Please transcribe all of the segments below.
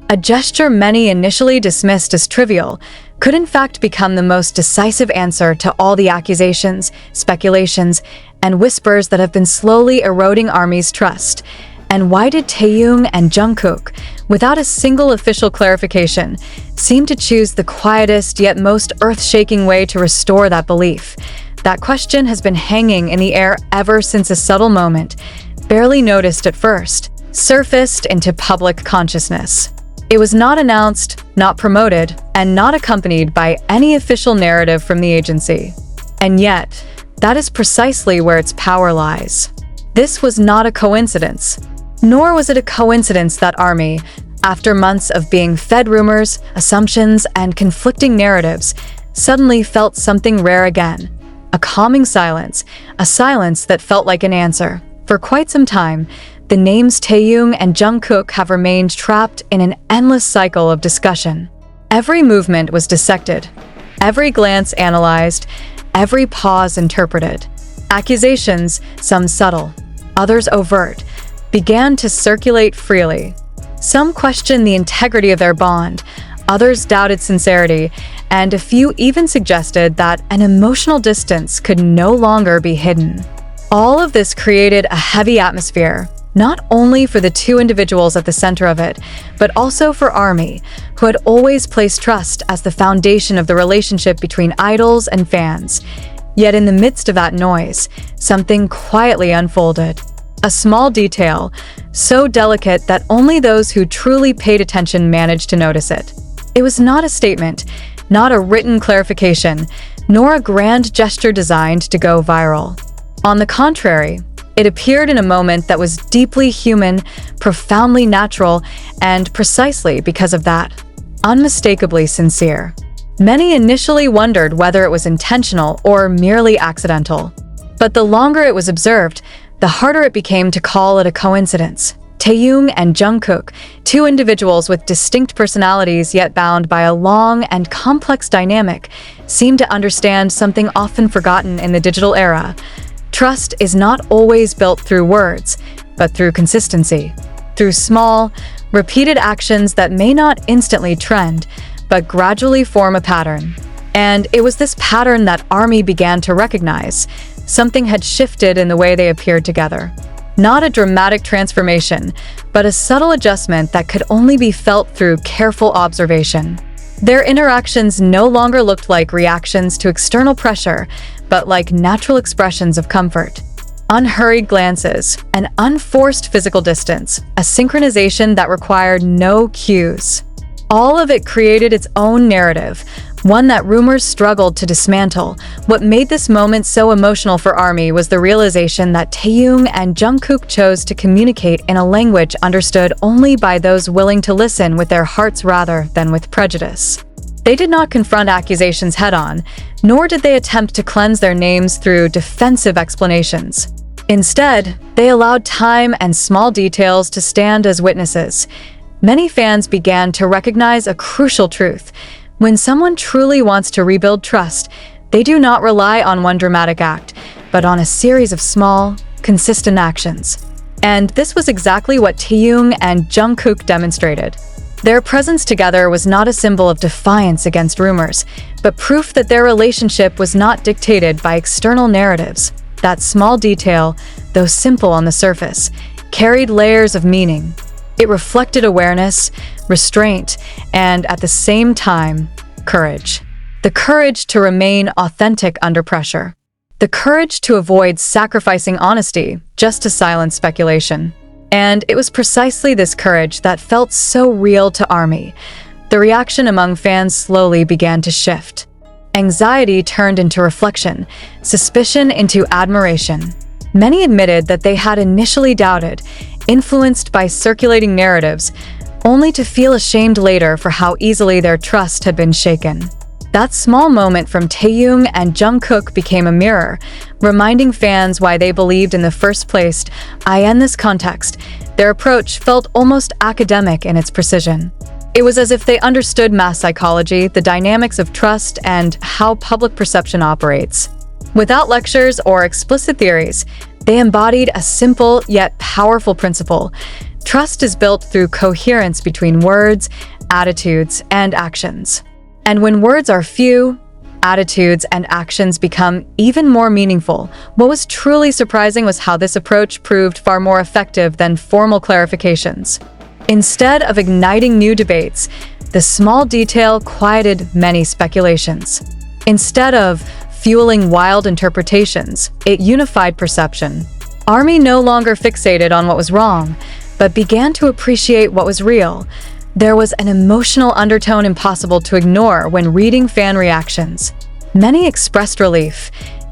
A gesture many initially dismissed as trivial could in fact become the most decisive answer to all the accusations, speculations, and whispers that have been slowly eroding ARMY's trust. And why did Taehyung and Jungkook, without a single official clarification, seem to choose the quietest yet most earth-shaking way to restore that belief? That question has been hanging in the air ever since a subtle moment, barely noticed at first, surfaced into public consciousness. It was not announced, not promoted, and not accompanied by any official narrative from the agency. And yet, that is precisely where its power lies. This was not a coincidence. Nor was it a coincidence that ARMY, after months of being fed rumors, assumptions, and conflicting narratives, suddenly felt something rare again. A calming silence, a silence that felt like an answer. For quite some time, the names Taehyung and Jungkook have remained trapped in an endless cycle of discussion. Every movement was dissected, every glance analyzed, every pause interpreted. Accusations, some subtle, others overt, began to circulate freely. Some questioned the integrity of their bond, others doubted sincerity, and a few even suggested that an emotional distance could no longer be hidden. All of this created a heavy atmosphere, not only for the two individuals at the center of it, but also for ARMY, who had always placed trust as the foundation of the relationship between idols and fans. Yet in the midst of that noise, something quietly unfolded. A small detail, so delicate that only those who truly paid attention managed to notice it. It was not a statement, not a written clarification, nor a grand gesture designed to go viral. On the contrary, it appeared in a moment that was deeply human, profoundly natural, and precisely because of that, unmistakably sincere. Many initially wondered whether it was intentional or merely accidental. But the longer it was observed, the harder it became to call it a coincidence. Taehyung and Jungkook, two individuals with distinct personalities yet bound by a long and complex dynamic, seemed to understand something often forgotten in the digital era. Trust is not always built through words, but through consistency. Through small, repeated actions that may not instantly trend, but gradually form a pattern. And it was this pattern that ARMY began to recognize. Something had shifted in the way they appeared together. Not a dramatic transformation, but a subtle adjustment that could only be felt through careful observation. Their interactions no longer looked like reactions to external pressure, but like natural expressions of comfort. Unhurried glances, an unforced physical distance, a synchronization that required no cues. All of it created its own narrative, one that rumors struggled to dismantle. What made this moment so emotional for ARMY was the realization that Taehyung and Jungkook chose to communicate in a language understood only by those willing to listen with their hearts rather than with prejudice. They did not confront accusations head-on, nor did they attempt to cleanse their names through defensive explanations. Instead, they allowed time and small details to stand as witnesses. Many fans began to recognize a crucial truth. When someone truly wants to rebuild trust, they do not rely on one dramatic act, but on a series of small, consistent actions. And this was exactly what Taehyung and Jungkook demonstrated. Their presence together was not a symbol of defiance against rumors, but proof that their relationship was not dictated by external narratives. That small detail, though simple on the surface, carried layers of meaning. It reflected awareness, restraint, and at the same time, courage. The courage to remain authentic under pressure. The courage to avoid sacrificing honesty just to silence speculation. And it was precisely this courage that felt so real to ARMY. The reaction among fans slowly began to shift. Anxiety turned into reflection, suspicion into admiration. Many admitted that they had initially doubted, influenced by circulating narratives, only to feel ashamed later for how easily their trust had been shaken. That small moment from Taehyung and Jungkook became a mirror, reminding fans why they believed in the first place. In this context, their approach felt almost academic in its precision. It was as if they understood mass psychology, the dynamics of trust, and how public perception operates. Without lectures or explicit theories, they embodied a simple yet powerful principle. Trust is built through coherence between words, attitudes, and actions. And when words are few, attitudes and actions become even more meaningful. What was truly surprising was how this approach proved far more effective than formal clarifications. Instead of igniting new debates, the small detail quieted many speculations. Instead of fueling wild interpretations, it unified perception. Army no longer fixated on what was wrong, but began to appreciate what was real. There was an emotional undertone impossible to ignore when reading fan reactions. Many expressed relief,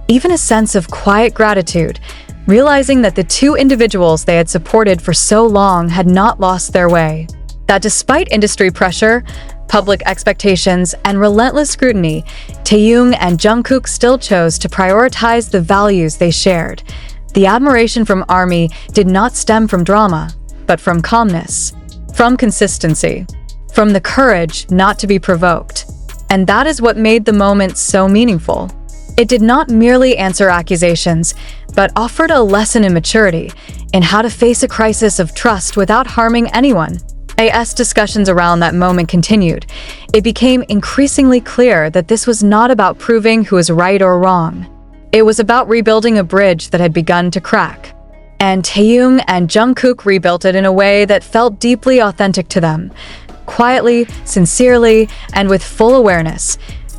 even a sense of quiet gratitude, realizing that the two individuals they had supported for so long had not lost their way. That despite industry pressure, public expectations, and relentless scrutiny, Taehyung and Jungkook still chose to prioritize the values they shared. The admiration from ARMY did not stem from drama, but from calmness. From consistency, from the courage not to be provoked. And that is what made the moment so meaningful. It did not merely answer accusations, but offered a lesson in maturity, in how to face a crisis of trust without harming anyone. As discussions around that moment continued, it became increasingly clear that this was not about proving who was right or wrong. It was about rebuilding a bridge that had begun to crack. And Taehyung and Jungkook rebuilt it in a way that felt deeply authentic to them. Quietly, sincerely, and with full awareness.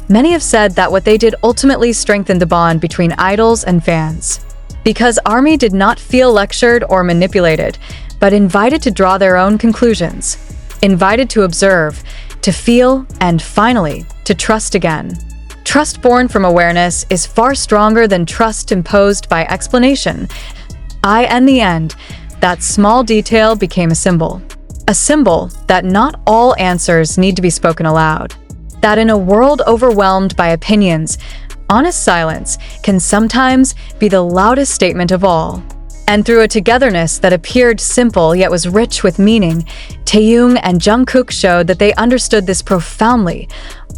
Many have said that what they did ultimately strengthened the bond between idols and fans. Because ARMY did not feel lectured or manipulated, but invited to draw their own conclusions. Invited to observe, to feel, and finally, to trust again. Trust born from awareness is far stronger than trust imposed by explanation. In the end, that small detail became a symbol. A symbol that not all answers need to be spoken aloud. That in a world overwhelmed by opinions, honest silence can sometimes be the loudest statement of all. And through a togetherness that appeared simple yet was rich with meaning, Taehyung and Jungkook showed that they understood this profoundly.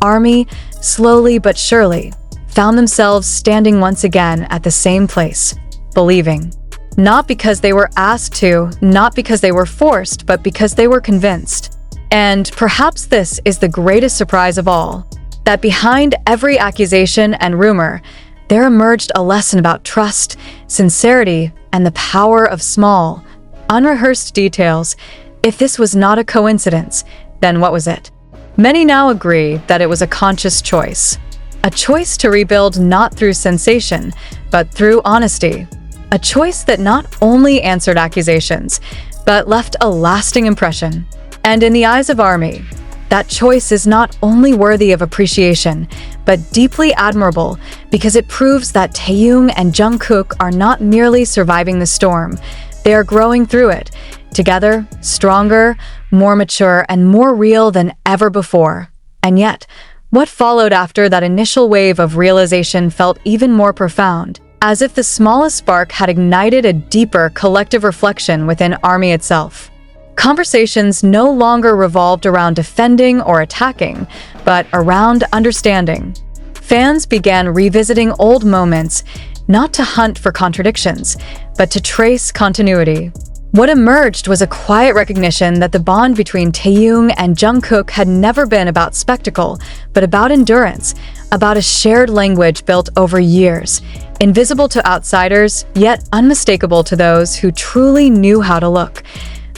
ARMY, slowly but surely, found themselves standing once again at the same place, believing. Not because they were asked to, not because they were forced, but because they were convinced. And perhaps this is the greatest surprise of all, that behind every accusation and rumor, there emerged a lesson about trust, sincerity, and the power of small, unrehearsed details. If this was not a coincidence, then what was it? Many now agree that it was a conscious choice. A choice to rebuild not through sensation, but through honesty. A choice that not only answered accusations, but left a lasting impression. And in the eyes of ARMY, that choice is not only worthy of appreciation, but deeply admirable because it proves that Taehyung and Jungkook are not merely surviving the storm, they are growing through it, together, stronger, more mature, and more real than ever before. And yet, what followed after that initial wave of realization felt even more profound. As if the smallest spark had ignited a deeper collective reflection within ARMY itself. Conversations no longer revolved around defending or attacking, but around understanding. Fans began revisiting old moments, not to hunt for contradictions, but to trace continuity. What emerged was a quiet recognition that the bond between Taehyung and Jungkook had never been about spectacle, but about endurance, about a shared language built over years, invisible to outsiders, yet unmistakable to those who truly knew how to look.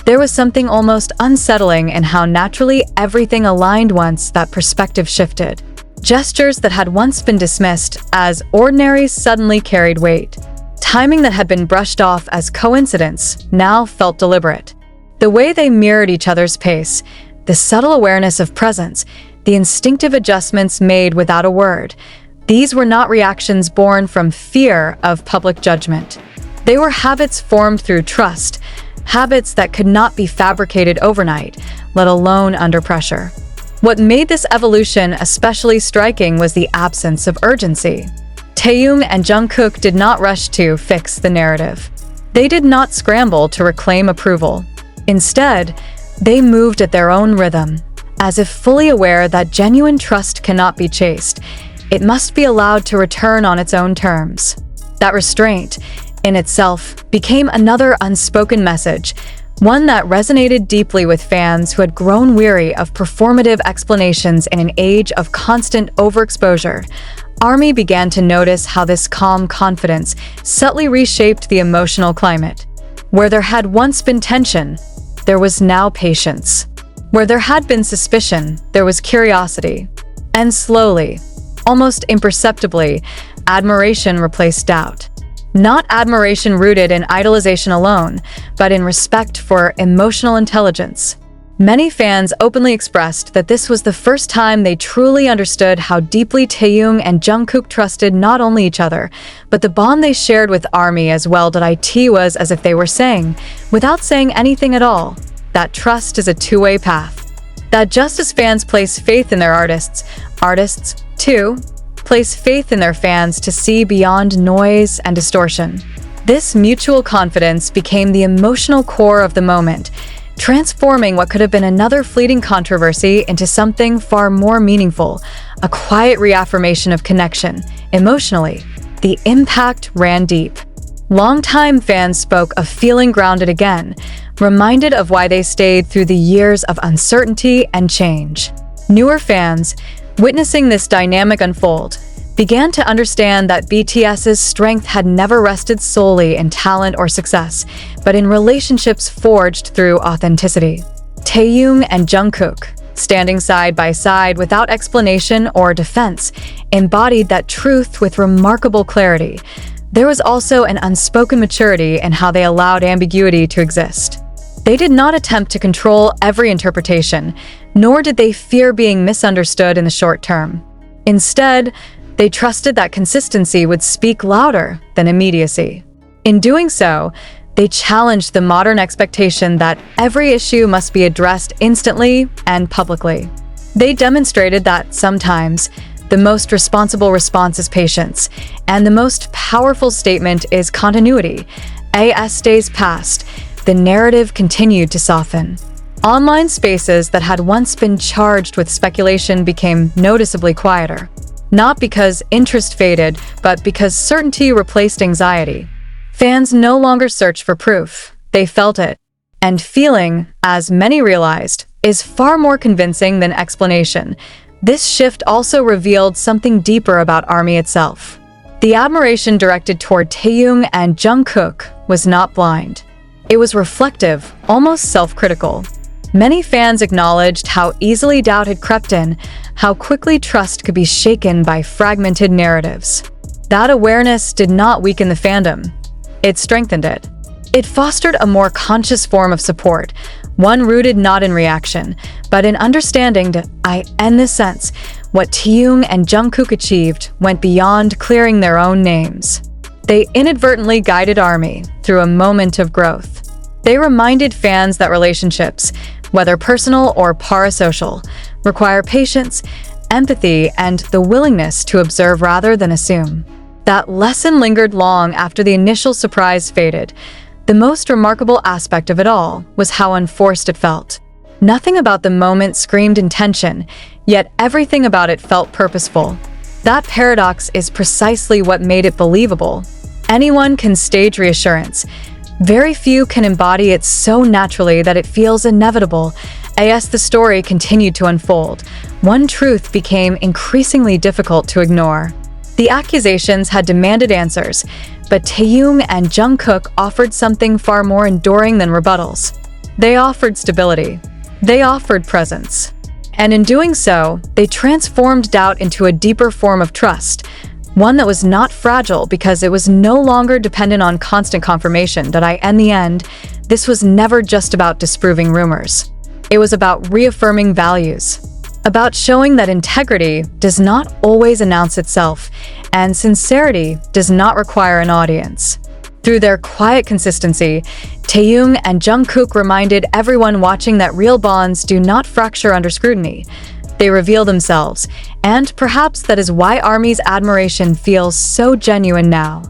There was something almost unsettling in how naturally everything aligned once that perspective shifted. Gestures that had once been dismissed as ordinary suddenly carried weight. Timing that had been brushed off as coincidence now felt deliberate. The way they mirrored each other's pace, the subtle awareness of presence, the instinctive adjustments made without a word. These were not reactions born from fear of public judgment. They were habits formed through trust, habits that could not be fabricated overnight, let alone under pressure. What made this evolution especially striking was the absence of urgency. Taehyung and Jungkook did not rush to fix the narrative. They did not scramble to reclaim approval. Instead, they moved at their own rhythm, as if fully aware that genuine trust cannot be chased. It must be allowed to return on its own terms. That restraint, in itself, became another unspoken message. one that resonated deeply with fans who had grown weary of performative explanations in an age of constant overexposure. ARMY began to notice how this calm confidence subtly reshaped the emotional climate. Where there had once been tension, there was now patience. Where there had been suspicion, there was curiosity. And slowly, almost imperceptibly, admiration replaced doubt. Not admiration rooted in idolization alone, but in respect for emotional intelligence. Many fans openly expressed that this was the first time they truly understood how deeply Taehyung and Jungkook trusted not only each other, but the bond they shared with ARMY as well. It was as if they were saying, without saying anything at all, that trust is a two-way path. That just as fans place faith in their artists, too, place faith in their fans to see beyond noise and distortion. This mutual confidence became the emotional core of the moment, transforming what could have been another fleeting controversy into something far more meaningful, a quiet reaffirmation of connection. Emotionally, the impact ran deep. Longtime fans spoke of feeling grounded again, reminded of why they stayed through the years of uncertainty and change. Newer fans, witnessing this dynamic unfold, began to understand that BTS's strength had never rested solely in talent or success, but in relationships forged through authenticity. Taehyung and Jungkook, standing side by side without explanation or defense, embodied that truth with remarkable clarity. There was also an unspoken maturity in how they allowed ambiguity to exist. They did not attempt to control every interpretation, nor did they fear being misunderstood in the short term. Instead, they trusted that consistency would speak louder than immediacy. In doing so, they challenged the modern expectation that every issue must be addressed instantly and publicly. They demonstrated that sometimes the most responsible response is patience, and the most powerful statement is continuity. As days passed, the narrative continued to soften. Online spaces that had once been charged with speculation became noticeably quieter. Not because interest faded, but because certainty replaced anxiety. Fans no longer searched for proof, they felt it. And feeling, as many realized, is far more convincing than explanation. This shift also revealed something deeper about ARMY itself. The admiration directed toward Taehyung and Jungkook was not blind. It was reflective, almost self-critical. Many fans acknowledged how easily doubt had crept in, how quickly trust could be shaken by fragmented narratives. That awareness did not weaken the fandom. It strengthened it. It fostered a more conscious form of support, one rooted not in reaction, but in understanding that, in this sense, what Taehyung and Jungkook achieved went beyond clearing their own names. They inadvertently guided ARMY through a moment of growth. They reminded fans that relationships, whether personal or parasocial, require patience, empathy, and the willingness to observe rather than assume. That lesson lingered long after the initial surprise faded. The most remarkable aspect of it all was how unforced it felt. Nothing about the moment screamed intention, yet everything about it felt purposeful. That paradox is precisely what made it believable. Anyone can stage reassurance. Very few can embody it so naturally that it feels inevitable. As the story continued to unfold, one truth became increasingly difficult to ignore. The accusations had demanded answers, but Taehyung and Jungkook offered something far more enduring than rebuttals. They offered stability. They offered presence. And in doing so, they transformed doubt into a deeper form of trust, one that was not fragile because it was no longer dependent on constant confirmation. In the end, this was never just about disproving rumors. It was about reaffirming values, about showing that integrity does not always announce itself, and sincerity does not require an audience. Through their quiet consistency, Taehyung and Jungkook reminded everyone watching that real bonds do not fracture under scrutiny. They reveal themselves, and perhaps that is why ARMY's admiration feels so genuine now.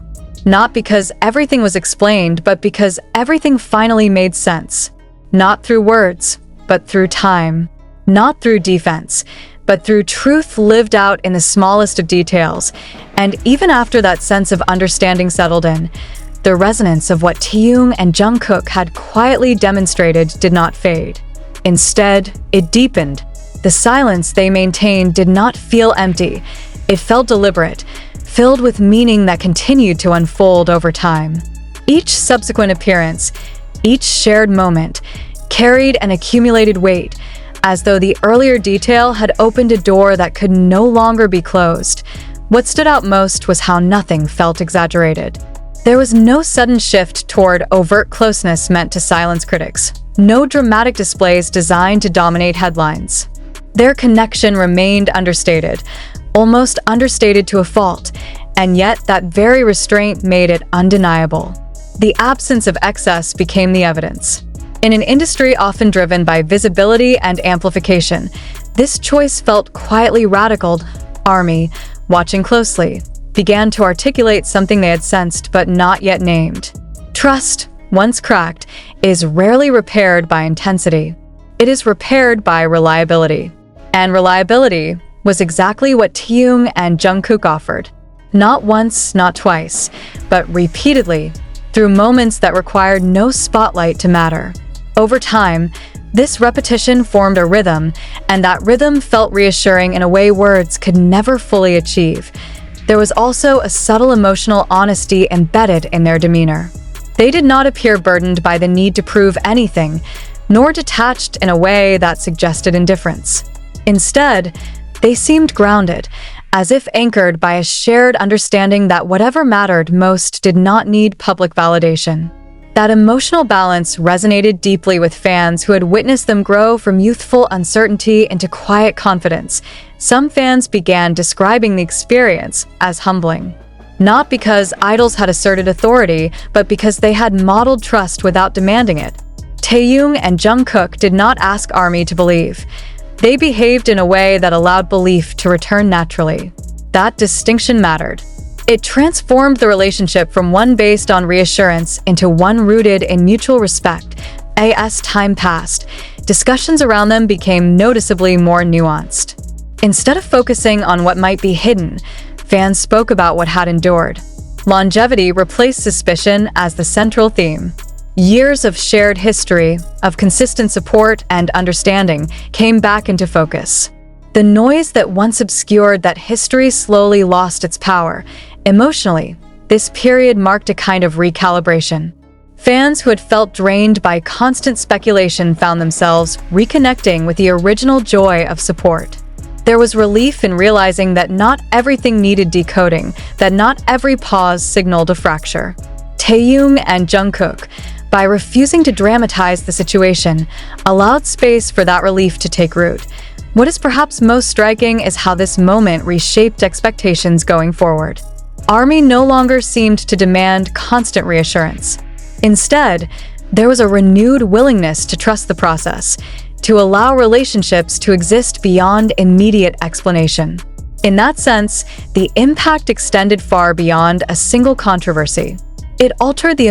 Not because everything was explained, but because everything finally made sense. Not through words, but through time. Not through defense, but through truth lived out in the smallest of details. And even after that sense of understanding settled in, the resonance of what Taehyung and Jungkook had quietly demonstrated did not fade. Instead, it deepened. The silence they maintained did not feel empty. It felt deliberate, filled with meaning that continued to unfold over time. Each subsequent appearance, each shared moment, carried an accumulated weight, as though the earlier detail had opened a door that could no longer be closed. What stood out most was how nothing felt exaggerated. There was no sudden shift toward overt closeness meant to silence critics, no dramatic displays designed to dominate headlines. Their connection remained understated, almost understated to a fault, and yet that very restraint made it undeniable. The absence of excess became the evidence. In an industry often driven by visibility and amplification, this choice felt quietly radical. ARMY, watching closely, began to articulate something they had sensed but not yet named. Trust, once cracked, is rarely repaired by intensity. It is repaired by reliability. And reliability was exactly what Taehyung and Jungkook offered. Not once, not twice, but repeatedly, through moments that required no spotlight to matter. Over time, this repetition formed a rhythm, and that rhythm felt reassuring in a way words could never fully achieve. There was also a subtle emotional honesty embedded in their demeanor. They did not appear burdened by the need to prove anything, nor detached in a way that suggested indifference. Instead, they seemed grounded, as if anchored by a shared understanding that whatever mattered most did not need public validation. That emotional balance resonated deeply with fans who had witnessed them grow from youthful uncertainty into quiet confidence. Some fans began describing the experience as humbling. Not because idols had asserted authority, but because they had modeled trust without demanding it. Taehyung and Jungkook did not ask ARMY to believe. They behaved in a way that allowed belief to return naturally. That distinction mattered. It transformed the relationship from one based on reassurance into one rooted in mutual respect. As time passed, discussions around them became noticeably more nuanced. Instead of focusing on what might be hidden, fans spoke about what had endured. Longevity replaced suspicion as the central theme. Years of shared history, of consistent support and understanding came back into focus. The noise that once obscured that history slowly lost its power. Emotionally, this period marked a kind of recalibration. Fans who had felt drained by constant speculation found themselves reconnecting with the original joy of support. There was relief in realizing that not everything needed decoding, that not every pause signaled a fracture. Taehyung and Jungkook, by refusing to dramatize the situation, allowed space for that relief to take root. What is perhaps most striking is how this moment reshaped expectations going forward. ARMY no longer seemed to demand constant reassurance. Instead, there was a renewed willingness to trust the process, to allow relationships to exist beyond immediate explanation. In that sense, the impact extended far beyond a single controversy. It altered the